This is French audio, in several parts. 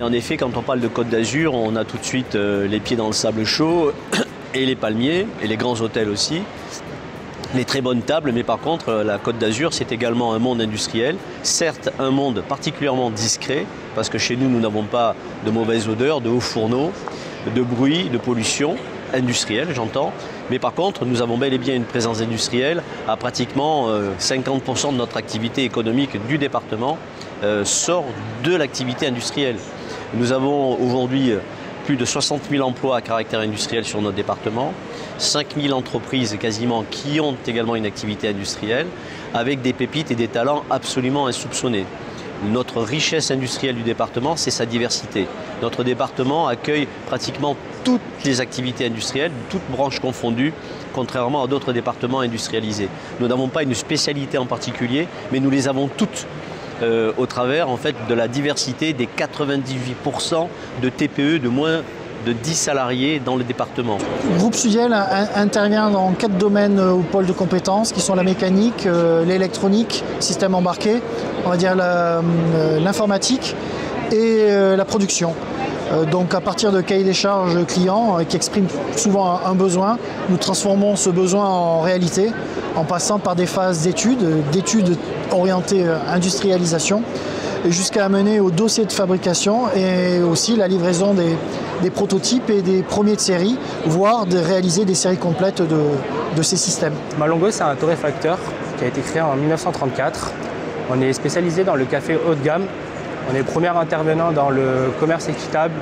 En effet, quand on parle de Côte d'Azur, on a tout de suite les pieds dans le sable chaud et les palmiers, et les grands hôtels aussi. Les très bonnes tables, mais par contre, la Côte d'Azur, c'est également un monde industriel. Certes, un monde particulièrement discret, parce que chez nous, nous n'avons pas de mauvaises odeurs, de hauts fourneaux, de bruit, de pollution industrielle, j'entends. Mais par contre, nous avons bel et bien une présence industrielle. À pratiquement 50% de notre activité économique du département sort de l'activité industrielle. Nous avons aujourd'hui plus de 60 000 emplois à caractère industriel sur notre département, 5 000 entreprises quasiment qui ont également une activité industrielle, avec des pépites et des talents absolument insoupçonnés. Notre richesse industrielle du département, c'est sa diversité. Notre département accueille pratiquement toutes les activités industrielles, toutes branches confondues, contrairement à d'autres départements industrialisés. Nous n'avons pas une spécialité en particulier, mais nous les avons toutes au travers en fait, de la diversité des 98% de TPE de moins de 10 salariés dans le département. Le groupe Sudiel intervient dans 4 domaines au pôle de compétences qui sont la mécanique, l'électronique, système embarqué, on va dire l'informatique et la production. Donc à partir de cahier des charges clients qui expriment souvent un besoin, nous transformons ce besoin en réalité en passant par des phases d'études orientées industrialisation, jusqu'à amener au dossier de fabrication et aussi la livraison des prototypes et des premiers de série, voire de réaliser des séries complètes de ces systèmes. Malongo, c'est un torréfacteur qui a été créé en 1934. On est spécialisé dans le café haut de gamme. On est le premier intervenant dans le commerce équitable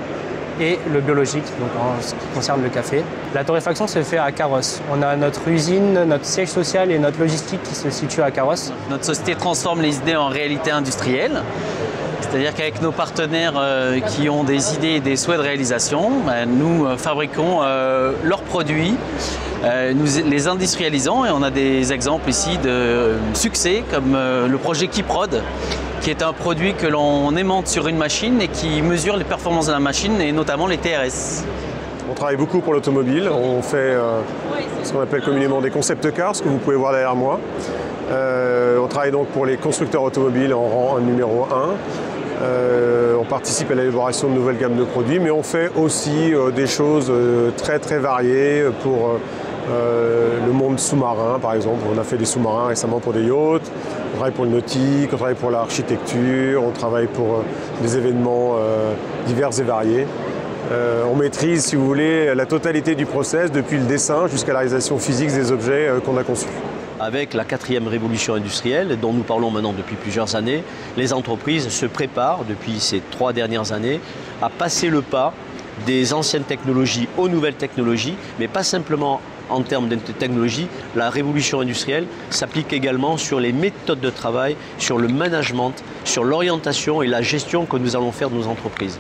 et le biologique, donc en ce qui concerne le café. La torréfaction se fait à Carros. On a notre usine, notre siège social et notre logistique qui se situent à Carros. Notre société transforme les idées en réalité industrielle. C'est-à-dire qu'avec nos partenaires qui ont des idées et des souhaits de réalisation, nous fabriquons leurs produits, nous les industrialisons et on a des exemples ici de succès comme le projet Kiprod, qui est un produit que l'on aimante sur une machine et qui mesure les performances de la machine et notamment les TRS. On travaille beaucoup pour l'automobile, on fait ce qu'on appelle communément des concept cars, ce que vous pouvez voir derrière moi. On travaille donc pour les constructeurs automobiles en rang numéro 1. On participe à l'élaboration de nouvelles gammes de produits, mais on fait aussi des choses très très variées pour le monde sous-marin, par exemple. On a fait des sous-marins récemment pour des yachts, on travaille pour le nautique, on travaille pour l'architecture, on travaille pour des événements divers et variés. On maîtrise, si vous voulez, la totalité du process, depuis le dessin jusqu'à la réalisation physique des objets qu'on a conçus. Avec la 4e révolution industrielle, dont nous parlons maintenant depuis plusieurs années, les entreprises se préparent, depuis ces 3 dernières années, à passer le pas des anciennes technologies aux nouvelles technologies, mais pas simplement en termes de technologie. La révolution industrielle s'applique également sur les méthodes de travail, sur le management, sur l'orientation et la gestion que nous allons faire de nos entreprises.